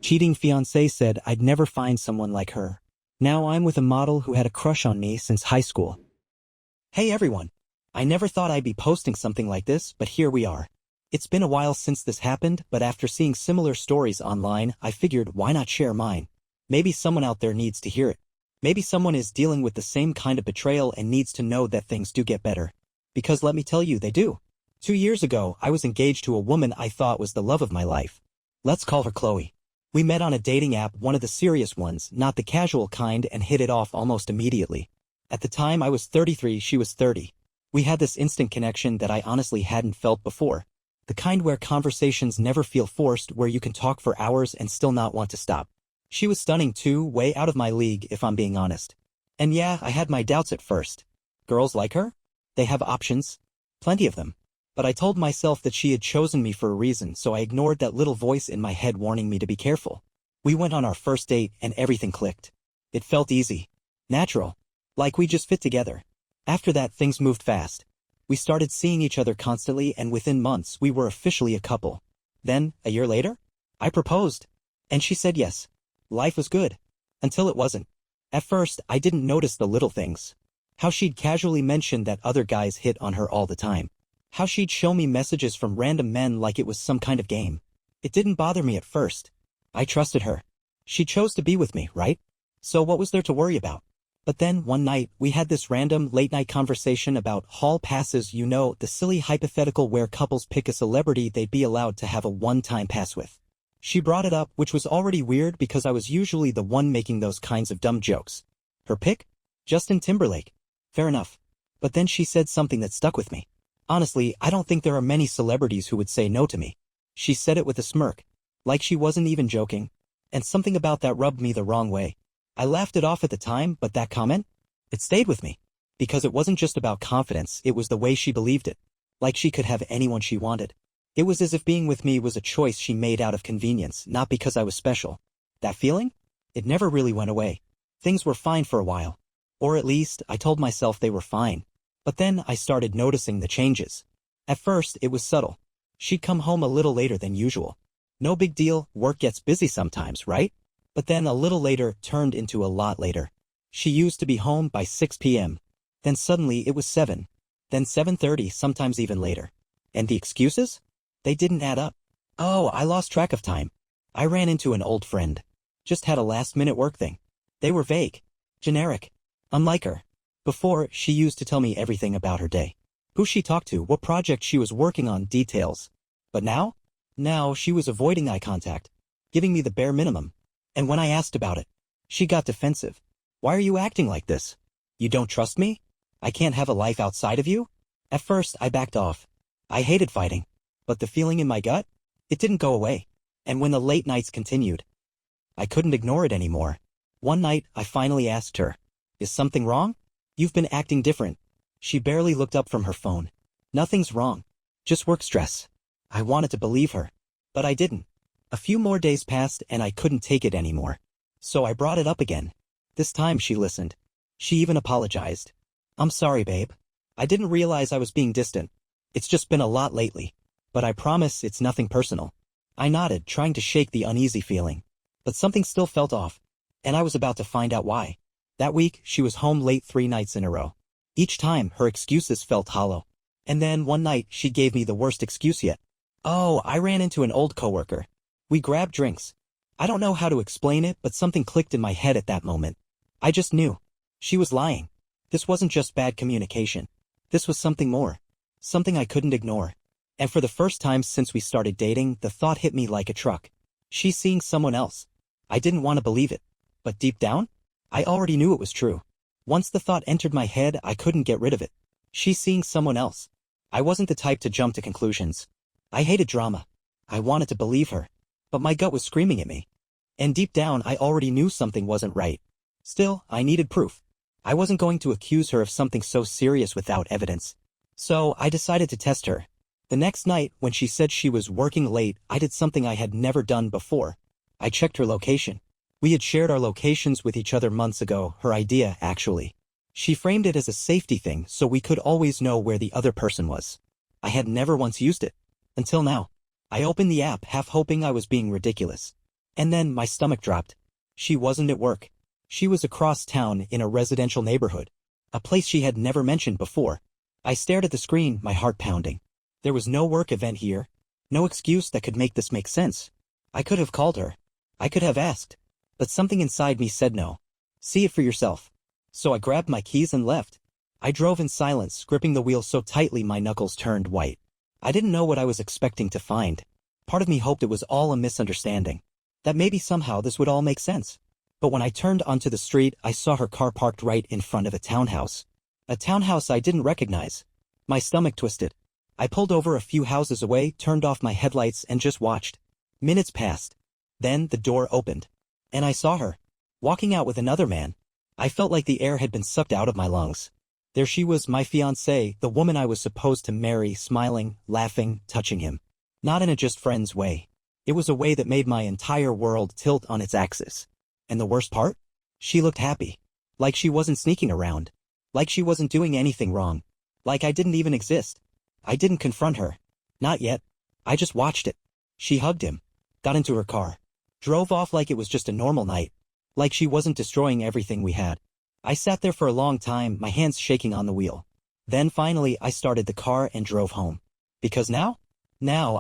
Cheating fiancé said I'd never find someone like her. Now I'm with a model who had a crush on me since high school. Hey everyone! I never thought I'd be posting something like this, but here we are. It's been a while since this happened, but after seeing similar stories online, I figured why not share mine? Maybe someone out there needs to hear it. Maybe someone is dealing with the same kind of betrayal and needs to know that things do get better. Because let me tell you, they do. 2 years ago, I was engaged to a woman I thought was the love of my life. Let's call her Chloe. We met on a dating app, one of the serious ones, not the casual kind, and hit it off almost immediately. At the time I was 33, she was 30. We had this instant connection that I honestly hadn't felt before. The kind where conversations never feel forced, where you can talk for hours and still not want to stop. She was stunning too, way out of my league if I'm being honest. And yeah, I had my doubts at first. Girls like her? They have options. Plenty of them. But I told myself that she had chosen me for a reason, so I ignored that little voice in my head warning me to be careful. We went on our first date and everything clicked. It felt easy. Natural. Like we just fit together. After that, things moved fast. We started seeing each other constantly, and within months we were officially a couple. Then, a year later, I proposed. And she said yes. Life was good. Until it wasn't. At first, I didn't notice the little things. How she'd casually mention that other guys hit on her all the time. How she'd show me messages from random men like it was some kind of game. It didn't bother me at first. I trusted her. She chose to be with me, right? So what was there to worry about? But then, one night, we had this random late-night conversation about hall passes, you know, the silly hypothetical where couples pick a celebrity they'd be allowed to have a one-time pass with. She brought it up, which was already weird because I was usually the one making those kinds of dumb jokes. Her pick? Justin Timberlake. Fair enough. But then she said something that stuck with me. Honestly, I don't think there are many celebrities who would say no to me. She said it with a smirk. Like she wasn't even joking. And something about that rubbed me the wrong way. I laughed it off at the time, but that comment? It stayed with me. Because it wasn't just about confidence, it was the way she believed it. Like she could have anyone she wanted. It was as if being with me was a choice she made out of convenience, not because I was special. That feeling? It never really went away. Things were fine for a while. Or at least, I told myself they were fine. But then I started noticing the changes. At first, it was subtle. She'd come home a little later than usual. No big deal, work gets busy sometimes, right? But then a little later turned into a lot later. She used to be home by 6 p.m. Then suddenly it was 7. Then 7:30, sometimes even later. And the excuses? They didn't add up. Oh, I lost track of time. I ran into an old friend. Just had a last-minute work thing. They were vague. Generic. Unlike her. Before, she used to tell me everything about her day. Who she talked to, what project she was working on, details. But now? Now she was avoiding eye contact. Giving me the bare minimum. And when I asked about it, she got defensive. Why are you acting like this? You don't trust me? I can't have a life outside of you? At first, I backed off. I hated fighting. But the feeling in my gut? It didn't go away. And when the late nights continued, I couldn't ignore it anymore. One night, I finally asked her, "Is something wrong? You've been acting different." She barely looked up from her phone. "Nothing's wrong. Just work stress." I wanted to believe her. But I didn't. A few more days passed and I couldn't take it anymore. So I brought it up again. This time she listened. She even apologized. "I'm sorry, babe. I didn't realize I was being distant. It's just been a lot lately. But I promise it's nothing personal." I nodded, trying to shake the uneasy feeling. But something still felt off. And I was about to find out why. That week, she was home late 3 nights in a row. Each time, her excuses felt hollow. And then, one night, she gave me the worst excuse yet. "Oh, I ran into an old coworker. We grabbed drinks." I don't know how to explain it, but something clicked in my head at that moment. I just knew. She was lying. This wasn't just bad communication. This was something more. Something I couldn't ignore. And for the first time since we started dating, the thought hit me like a truck. She's seeing someone else. I didn't want to believe it. But deep down, I already knew it was true. Once the thought entered my head, I couldn't get rid of it. She's seeing someone else. I wasn't the type to jump to conclusions. I hated drama. I wanted to believe her. But my gut was screaming at me. And deep down, I already knew something wasn't right. Still, I needed proof. I wasn't going to accuse her of something so serious without evidence. So, I decided to test her. The next night, when she said she was working late, I did something I had never done before. I checked her location. We had shared our locations with each other months ago, her idea, actually. She framed it as a safety thing so we could always know where the other person was. I had never once used it. Until now. I opened the app half hoping I was being ridiculous. And then my stomach dropped. She wasn't at work. She was across town in a residential neighborhood, a place she had never mentioned before. I stared at the screen, my heart pounding. There was no work event here, no excuse that could make this make sense. I could have called her. I could have asked. But something inside me said no. See it for yourself. So I grabbed my keys and left. I drove in silence, gripping the wheel so tightly my knuckles turned white. I didn't know what I was expecting to find. Part of me hoped it was all a misunderstanding, that maybe somehow this would all make sense. But when I turned onto the street, I saw her car parked right in front of a townhouse. A townhouse I didn't recognize. My stomach twisted. I pulled over a few houses away, turned off my headlights, and just watched. Minutes passed. Then the door opened. And I saw her, walking out with another man. I felt like the air had been sucked out of my lungs. There she was, my fiancée, the woman I was supposed to marry, smiling, laughing, touching him. Not in a just friends way. It was a way that made my entire world tilt on its axis. And the worst part? She looked happy. Like she wasn't sneaking around. Like she wasn't doing anything wrong. Like I didn't even exist. I didn't confront her. Not yet. I just watched it. She hugged him. Got into her car. Drove off like it was just a normal night. Like she wasn't destroying everything we had. I sat there for a long time, my hands shaking on the wheel. Then finally I started the car and drove home. Because now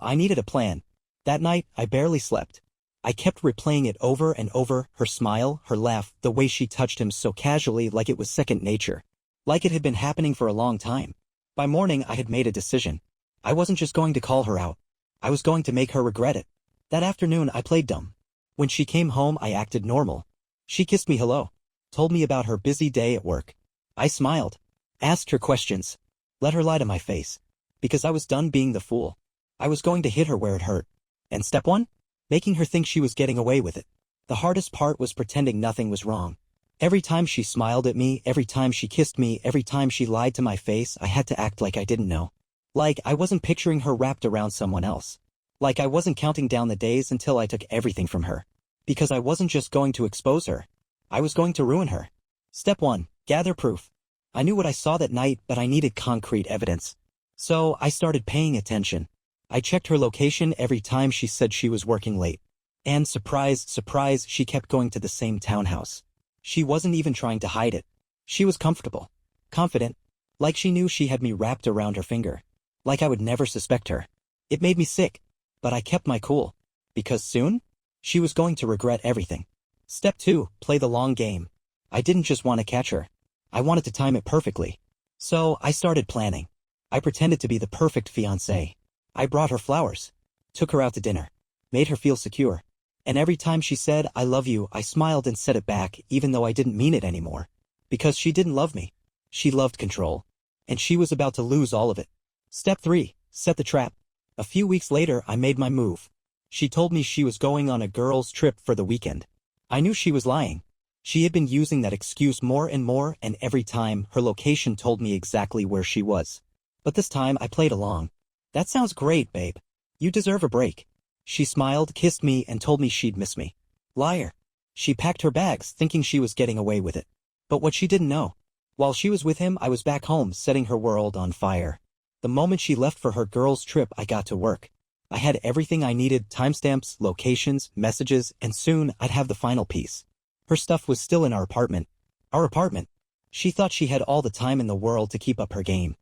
I needed a plan. That night I barely slept. I kept replaying it over and over, her smile, her laugh, the way she touched him so casually like it was second nature. Like it had been happening for a long time. By morning I had made a decision. I wasn't just going to call her out. I was going to make her regret it. That afternoon I played dumb. When she came home I acted normal. She kissed me hello. Told me about her busy day at work. I smiled. Asked her questions. Let her lie to my face. Because I was done being the fool. I was going to hit her where it hurt. And step one? Making her think she was getting away with it. The hardest part was pretending nothing was wrong. Every time she smiled at me, every time she kissed me, every time she lied to my face, I had to act like I didn't know. Like I wasn't picturing her wrapped around someone else. Like I wasn't counting down the days until I took everything from her. Because I wasn't just going to expose her. I was going to ruin her. Step 1. Gather proof. I knew what I saw that night, but I needed concrete evidence. So I started paying attention. I checked her location every time she said she was working late. And surprise, surprise, she kept going to the same townhouse. She wasn't even trying to hide it. She was comfortable. Confident. Like she knew she had me wrapped around her finger. Like I would never suspect her. It made me sick. But I kept my cool. Because soon, she was going to regret everything. Step 2. Play the long game. I didn't just want to catch her. I wanted to time it perfectly. So I started planning. I pretended to be the perfect fiancé. I brought her flowers. Took her out to dinner. Made her feel secure. And every time she said, "I love you," I smiled and said it back, even though I didn't mean it anymore. Because she didn't love me. She loved control. And she was about to lose all of it. Step 3. Set the trap. A few weeks later, I made my move. She told me she was going on a girls' trip for the weekend. I knew she was lying. She had been using that excuse more and more, and every time, her location told me exactly where she was. But this time, I played along. "That sounds great, babe. You deserve a break." She smiled, kissed me, and told me she'd miss me. Liar. She packed her bags, thinking she was getting away with it. But what she didn't know. While she was with him, I was back home, setting her world on fire. The moment she left for her girls' trip, I got to work. I had everything I needed, timestamps, locations, messages, and soon I'd have the final piece. Her stuff was still in our apartment. Our apartment. She thought she had all the time in the world to keep up her game.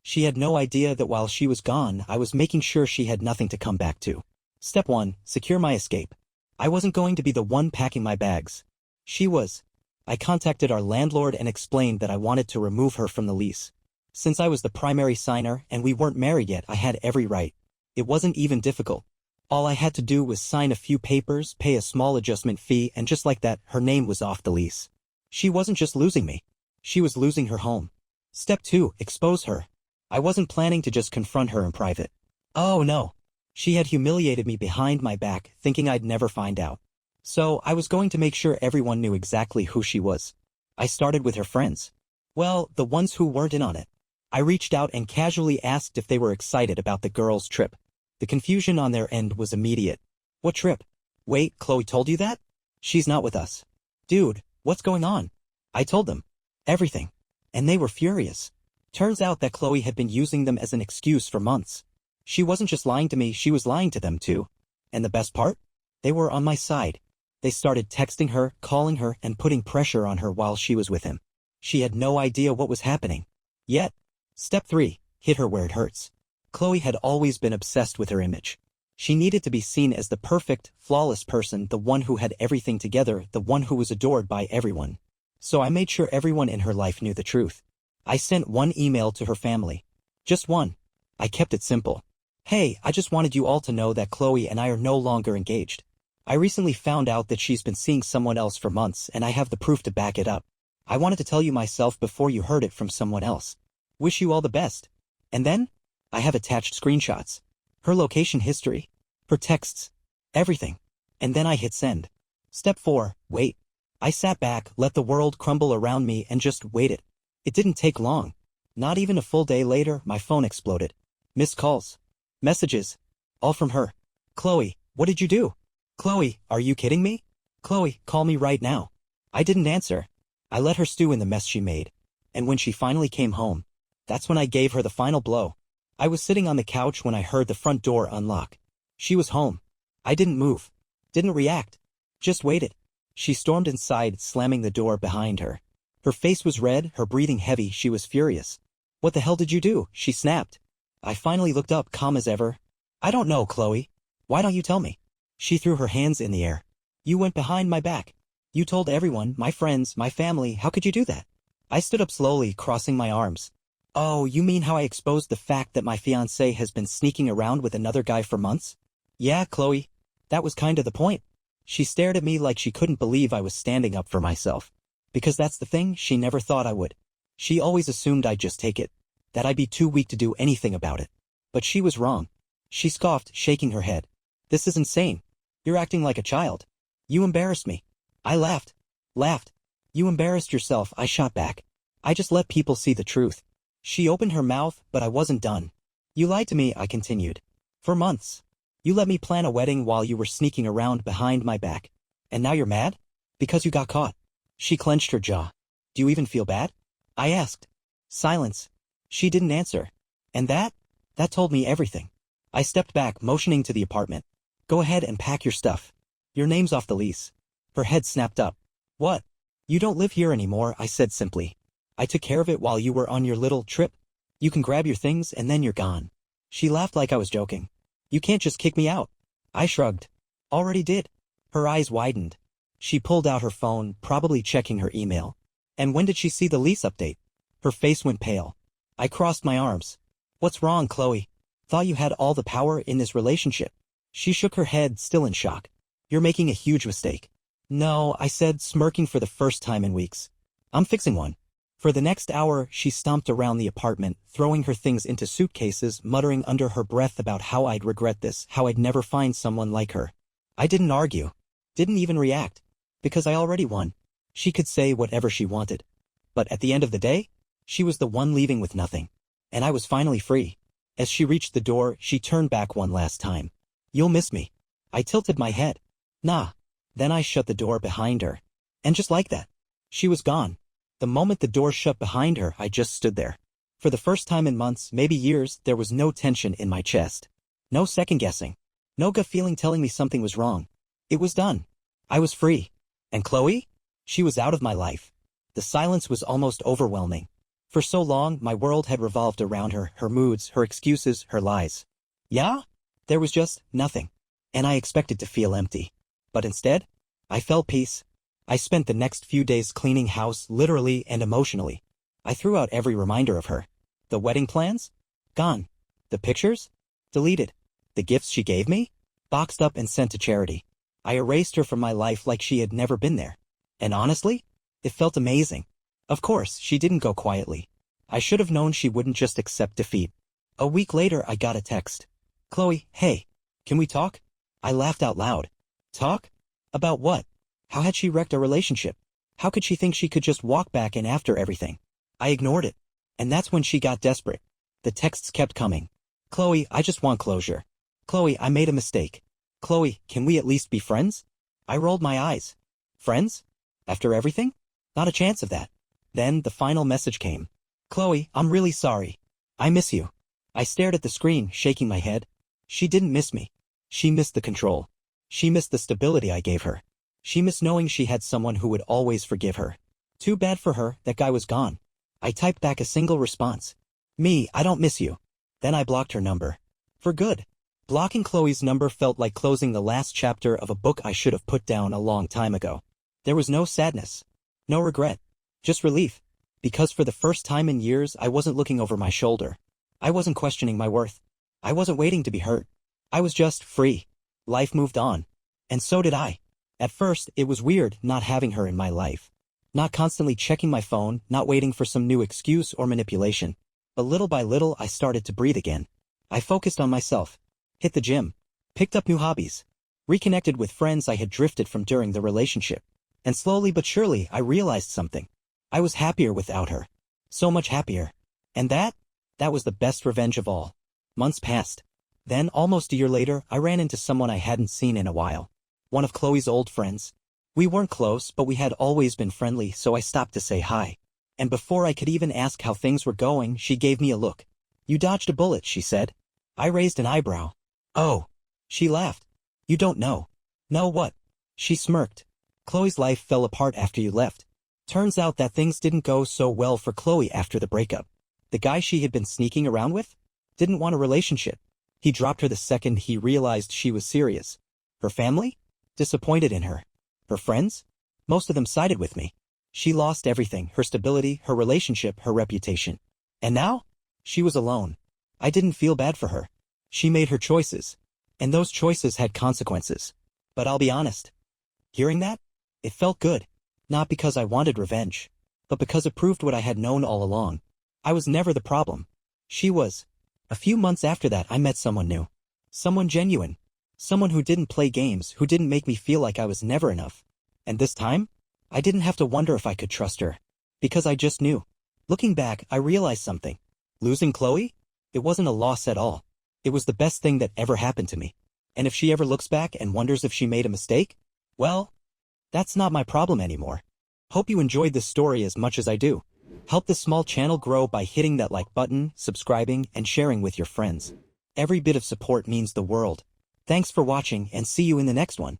She had no idea that while she was gone, I was making sure she had nothing to come back to. Step 1. Secure my escape. I wasn't going to be the one packing my bags. She was. I contacted our landlord and explained that I wanted to remove her from the lease. Since I was the primary signer and we weren't married yet, I had every right. It wasn't even difficult. All I had to do was sign a few papers, pay a small adjustment fee, and just like that, her name was off the lease. She wasn't just losing me. She was losing her home. Step 2. Expose her. I wasn't planning to just confront her in private. Oh no. She had humiliated me behind my back, thinking I'd never find out. So I was going to make sure everyone knew exactly who she was. I started with her friends. Well, the ones who weren't in on it. I reached out and casually asked if they were excited about the girls' trip. The confusion on their end was immediate. What trip? Wait, Chloe told you that? She's not with us. Dude, what's going on? I told them. Everything. And they were furious. Turns out that Chloe had been using them as an excuse for months. She wasn't just lying to me, she was lying to them too. And the best part? They were on my side. They started texting her, calling her, and putting pressure on her while she was with him. She had no idea what was happening. Yet, step 3, hit her where it hurts. Chloe had always been obsessed with her image. She needed to be seen as the perfect, flawless person, the one who had everything together, the one who was adored by everyone. So I made sure everyone in her life knew the truth. I sent one email to her family. Just one. I kept it simple. Hey, I just wanted you all to know that Chloe and I are no longer engaged. I recently found out that she's been seeing someone else for months and I have the proof to back it up. I wanted to tell you myself before you heard it from someone else. Wish you all the best. And then, I have attached screenshots. Her location history. Her texts. Everything. And then I hit send. Step 4, wait. I sat back, let the world crumble around me and just waited. It didn't take long. Not even a full day later, my phone exploded. Missed calls. Messages. All from her. Chloe, what did you do? Chloe, are you kidding me? Chloe, call me right now. I didn't answer. I let her stew in the mess she made. And when she finally came home, that's when I gave her the final blow. I was sitting on the couch when I heard the front door unlock. She was home. I didn't move. Didn't react. Just waited. She stormed inside, slamming the door behind her. Her face was red, her breathing heavy, she was furious. What the hell did you do? She snapped. I finally looked up, calm as ever. I don't know, Chloe. Why don't you tell me? She threw her hands in the air. You went behind my back. You told everyone, my friends, my family, how could you do that? I stood up slowly, crossing my arms. Oh, you mean how I exposed the fact that my fiancé has been sneaking around with another guy for months? Yeah, Chloe. That was kinda the point. She stared at me like she couldn't believe I was standing up for myself. Because that's the thing, she never thought I would. She always assumed I'd just take it. That I'd be too weak to do anything about it. But she was wrong. She scoffed, shaking her head. This is insane. You're acting like a child. You embarrassed me. I laughed. Laughed. You embarrassed yourself, I shot back. I just let people see the truth. She opened her mouth, but I wasn't done. You lied to me, I continued. For months. You let me plan a wedding while you were sneaking around behind my back. And now you're mad? Because you got caught. She clenched her jaw. Do you even feel bad? I asked. Silence. She didn't answer. And that told me everything. I stepped back, motioning to the apartment. Go ahead and pack your stuff. Your name's off the lease. Her head snapped up. What? You don't live here anymore, I said simply. I took care of it while you were on your little trip. You can grab your things and then you're gone. She laughed like I was joking. You can't just kick me out. I shrugged. Already did. Her eyes widened. She pulled out her phone, probably checking her email. And when did she see the lease update? Her face went pale. I crossed my arms. What's wrong, Chloe? Thought you had all the power in this relationship. She shook her head, still in shock. You're making a huge mistake. No, I said, smirking for the first time in weeks. I'm fixing one. For the next hour, she stomped around the apartment, throwing her things into suitcases, muttering under her breath about how I'd regret this, how I'd never find someone like her. I didn't argue. Didn't even react. Because I already won. She could say whatever she wanted. But at the end of the day, she was the one leaving with nothing. And I was finally free. As she reached the door, she turned back one last time. You'll miss me. I tilted my head. Nah. Then I shut the door behind her. And just like that, she was gone. The moment the door shut behind her, I just stood there. For the first time in months, maybe years, there was no tension in my chest. No second guessing. No gut feeling telling me something was wrong. It was done. I was free. And Chloe? She was out of my life. The silence was almost overwhelming. For so long, my world had revolved around her, her moods, her excuses, her lies. Yeah? There was just nothing. And I expected to feel empty. But instead, I felt peace. I spent the next few days cleaning house, literally and emotionally. I threw out every reminder of her. The wedding plans? Gone. The pictures? Deleted. The gifts she gave me? Boxed up and sent to charity. I erased her from my life like she had never been there. And honestly, it felt amazing. Of course, she didn't go quietly. I should have known she wouldn't just accept defeat. A week later, I got a text. Chloe, hey, can we talk? I laughed out loud. Talk? About what? How had she wrecked a relationship? How could she think she could just walk back in after everything? I ignored it. And that's when she got desperate. The texts kept coming. Chloe, I just want closure. Chloe, I made a mistake. Chloe, can we at least be friends? I rolled my eyes. Friends? After everything? Not a chance of that. Then the final message came. Chloe, I'm really sorry. I miss you. I stared at the screen, shaking my head. She didn't miss me. She missed the control. She missed the stability I gave her. She missed knowing she had someone who would always forgive her. Too bad for her, that guy was gone. I typed back a single response. Me, I don't miss you. Then I blocked her number. For good. Blocking Chloe's number felt like closing the last chapter of a book I should have put down a long time ago. There was no sadness. No regret. Just relief. Because for the first time in years I wasn't looking over my shoulder. I wasn't questioning my worth. I wasn't waiting to be hurt. I was just free. Life moved on. And so did I. At first, it was weird not having her in my life. Not constantly checking my phone, not waiting for some new excuse or manipulation. But little by little I started to breathe again. I focused on myself. Hit the gym. Picked up new hobbies. Reconnected with friends I had drifted from during the relationship. And slowly but surely I realized something. I was happier without her. So much happier. And that was the best revenge of all. Months passed. Then, almost a year later, I ran into someone I hadn't seen in a while. One of Chloe's old friends. We weren't close, but we had always been friendly, so I stopped to say hi. And before I could even ask how things were going, she gave me a look. You dodged a bullet, she said. I raised an eyebrow. Oh. She laughed. You don't know. Know what? She smirked. Chloe's life fell apart after you left. Turns out that things didn't go so well for Chloe after the breakup. The guy she had been sneaking around with? Didn't want a relationship. He dropped her the second he realized she was serious. Her family? Disappointed in her. Her friends? Most of them sided with me. She lost everything, her stability, her relationship, her reputation. And now? She was alone. I didn't feel bad for her. She made her choices. And those choices had consequences. But I'll be honest. Hearing that? It felt good. Not because I wanted revenge. But because it proved what I had known all along. I was never the problem. She was. A few months after that I met someone new. Someone genuine. Someone who didn't play games, who didn't make me feel like I was never enough. And this time? I didn't have to wonder if I could trust her. Because I just knew. Looking back, I realized something. Losing Chloe? It wasn't a loss at all. It was the best thing that ever happened to me. And if she ever looks back and wonders if she made a mistake, well, that's not my problem anymore. Hope you enjoyed this story as much as I do. Help this small channel grow by hitting that like button, subscribing, and sharing with your friends. Every bit of support means the world. Thanks for watching and see you in the next one.